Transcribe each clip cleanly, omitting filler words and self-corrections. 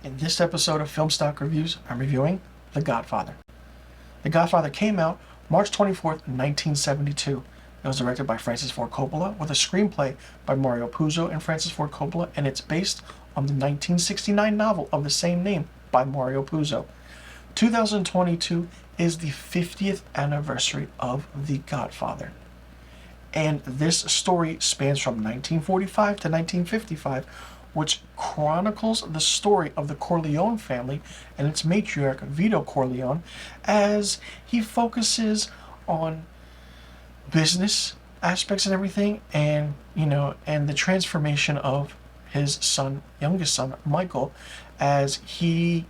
In this episode of Film Stock Reviews, I'm reviewing The Godfather. The Godfather came out March 24th, 1972. It was directed by Francis Ford Coppola with a screenplay by Mario Puzo and Francis Ford Coppola, and it's based on the 1969 novel of the same name by Mario Puzo. 2022 is the 50th anniversary of The Godfather. And this story spans from 1945 to 1955, which chronicles the story of the Corleone family and its matriarch, Vito Corleone, as he focuses on business aspects and everything, and the transformation of his son, youngest son, Michael, as he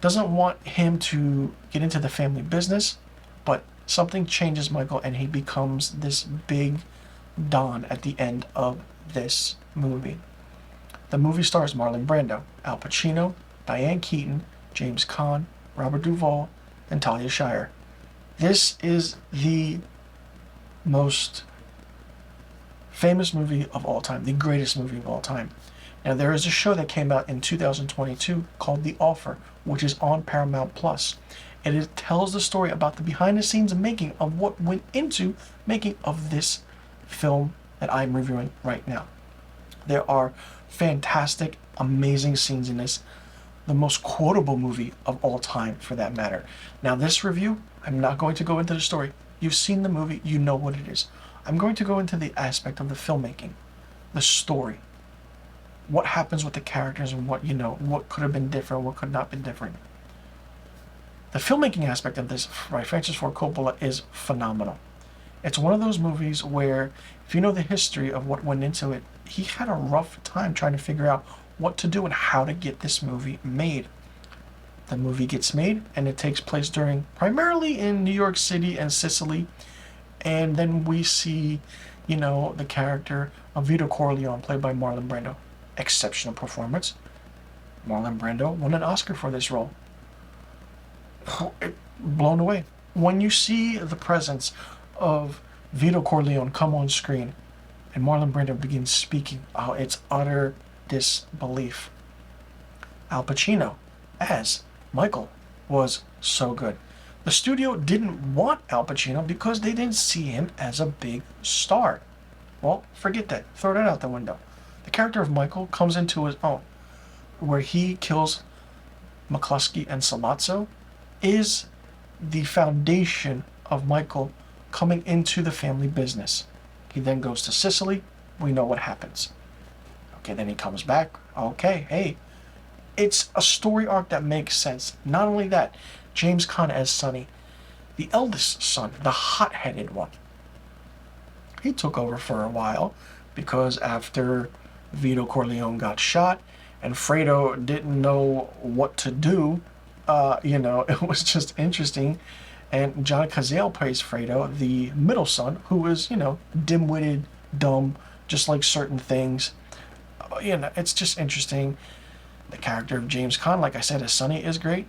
doesn't want him to get into the family business, but something changes Michael and he becomes this big Don at the end of this movie. The movie stars Marlon Brando, Al Pacino, Diane Keaton, James Caan, Robert Duvall, and Talia Shire. This is the most famous movie of all time, the greatest movie of all time. Now, there is a show that came out in 2022 called The Offer, which is on Paramount Plus. And it tells the story about the behind-the-scenes making of what went into making of this film that I'm reviewing right now. There are fantastic, amazing scenes in this. The most quotable movie of all time, for that matter. Now, this review, I'm not going to go into the story. You've seen the movie, you know what it is. I'm going to go into the aspect of the filmmaking, the story, what happens with the characters, and what could have been different, what could not have been different. The filmmaking aspect of this by Francis Ford Coppola is phenomenal. It's one of those movies where, if you know the history of what went into it, he had a rough time trying to figure out what to do and how to get this movie made. The movie gets made, and it takes place primarily in New York City and Sicily, and then we see, the character of Vito Corleone, played by Marlon Brando. Exceptional performance. Marlon Brando won an Oscar for this role. Blown away. When you see the presence of Vito Corleone come on screen and Marlon Brando begins speaking, it's utter disbelief. Al Pacino as Michael was so good. The studio didn't want Al Pacino because they didn't see him as a big star. Well, forget that. Throw that out the window. The character of Michael comes into his own, where he kills McCluskey and Sollozzo, is the foundation of Michael coming into the family business. He then goes to Sicily. We know what happens. Okay, then he comes back. Okay, hey. It's a story arc that makes sense. Not only that, James Caan as Sonny, the eldest son, the hot-headed one. He took over for a while because after Vito Corleone got shot and Fredo didn't know what to do, it was just interesting. And John Cazale plays Fredo, the middle son, who is, dim-witted, dumb, just like certain things. It's just interesting. The character of James Caan, like I said, as Sonny, is great.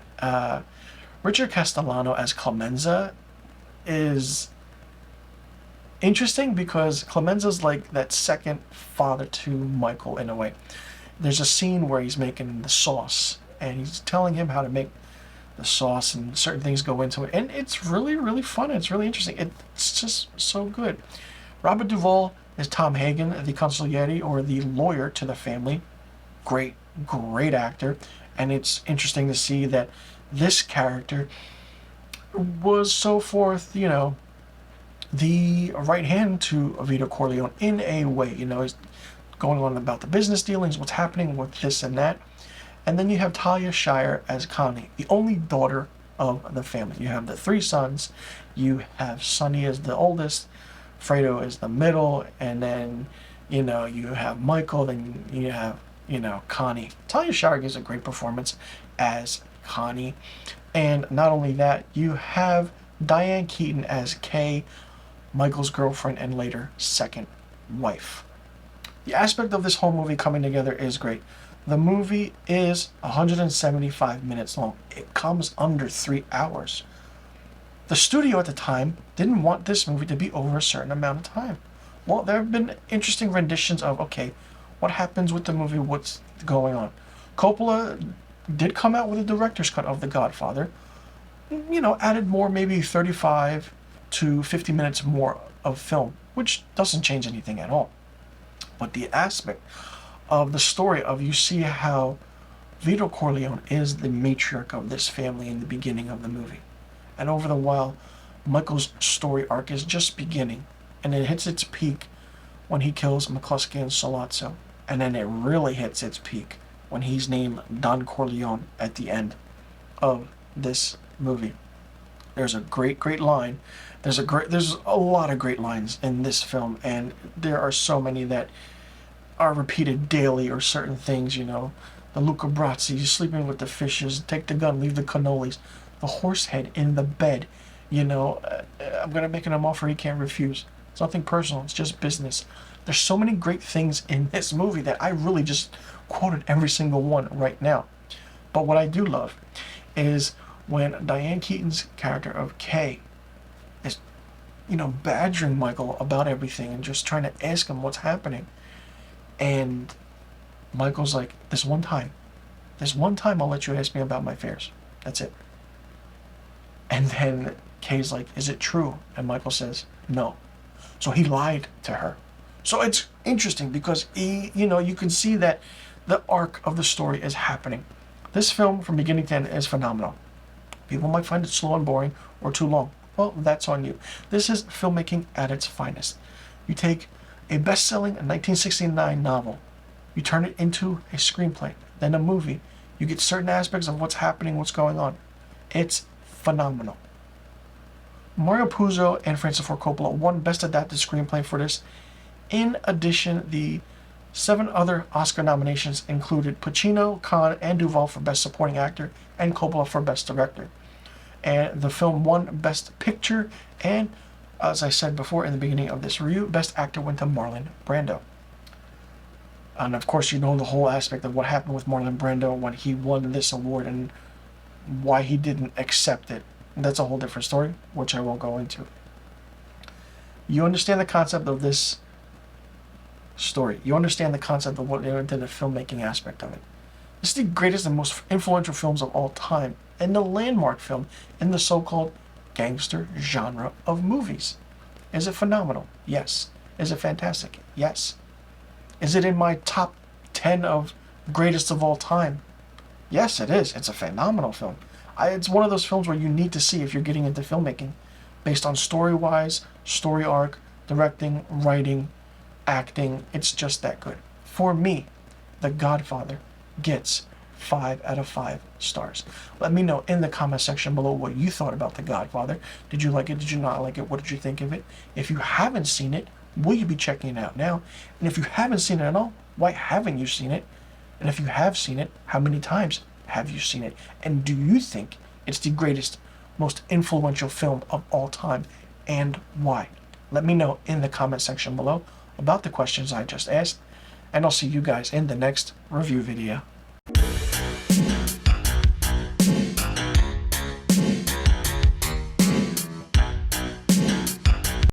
Richard Castellano as Clemenza is interesting because Clemenza's like that second father to Michael in a way. There's a scene where he's making the sauce, and he's telling him how to make the sauce, and certain things go into it, and it's really, really fun. It's really interesting. It's just so good. Robert Duvall is Tom Hagen, the consigliere, or the lawyer to the family. Great actor, and it's interesting to see that this character was so forth, the right hand to Vito Corleone in a way. He's going on about the business dealings, what's happening with this and that. And then you have Talia Shire as Connie, the only daughter of the family. You have the three sons. You have Sonny as the oldest, Fredo is the middle, and then, you have Michael, then you have, Connie. Talia Shire gives a great performance as Connie. And not only that, you have Diane Keaton as Kay, Michael's girlfriend and later second wife. The aspect of this whole movie coming together is great. The movie is 175 minutes long. It comes under 3 hours. The studio at the time didn't want this movie to be over a certain amount of time. Well, there have been interesting renditions of, okay, what happens with the movie, what's going on. Coppola did come out with a director's cut of The Godfather. You know, added more, maybe 35 to 50 minutes more of film, which doesn't change anything at all. But the aspect of the story of, you see how Vito Corleone is the matriarch of this family in the beginning of the movie. And over the while, Michael's story arc is just beginning, and it hits its peak when he kills McCluskey and Sollozzo. And then it really hits its peak when he's named Don Corleone at the end of this movie. There's a great line. There's a lot of great lines in this film, and there are so many that are repeated daily, or certain things, you know. The Luca Brazzi, sleeping with the fishes, take the gun, leave the cannolis, the horse head in the bed, you know, I'm going to make him an offer he can't refuse. It's nothing personal, it's just business. There's so many great things in this movie that I really just quoted every single one right now. But what I do love is when Diane Keaton's character of Kay is, you know, badgering Michael about everything and just trying to ask him what's happening. And Michael's like, this one time I'll let you ask me about my affairs. That's it. And then Kay's like, is it true? And Michael says, no. So he lied to her. So it's interesting because you know, you can see that the arc of the story is happening. This film, from beginning to end, is phenomenal. People might find it slow and boring or too long. Well, that's on you. This is filmmaking at its finest. You take a best-selling 1969 novel, you turn it into a screenplay, then a movie. You get certain aspects of what's happening, what's going on. It's phenomenal. Mario Puzo and Francis Ford Coppola won Best Adapted Screenplay for this. In addition, the 7 other Oscar nominations included Pacino, Caan, and Duvall for Best Supporting Actor, and Coppola for Best Director. And the film won Best Picture, and as I said before in the beginning of this review, Best Actor went to Marlon Brando. And of course, you know the whole aspect of what happened with Marlon Brando when he won this award and why he didn't accept it. That's a whole different story, which I won't go into. You understand the concept of this story. You understand the concept of what they did, the filmmaking aspect of it. This is the greatest and most influential films of all time, and the landmark film in the so-called gangster genre of movies. Is it phenomenal? Yes. Is it fantastic? Yes. Is it in my top 10 of greatest of all time? Yes, it is. It's a phenomenal film. It's one of those films where you need to see if you're getting into filmmaking, based on story-wise, story arc, directing, writing, acting. It's just that good. For me, The Godfather gets 5 out of 5 stars. Let me know in the comment section below what you thought about The Godfather. Did you like it? Did you not like it? What did you think of it? If you haven't seen it, will you be checking it out now? And if you haven't seen it at all, why haven't you seen it? And if you have seen it, how many times have you seen it? And do you think it's the greatest, most influential film of all time, and why? Let me know in the comment section below about the questions I just asked, and I'll see you guys in the next review video.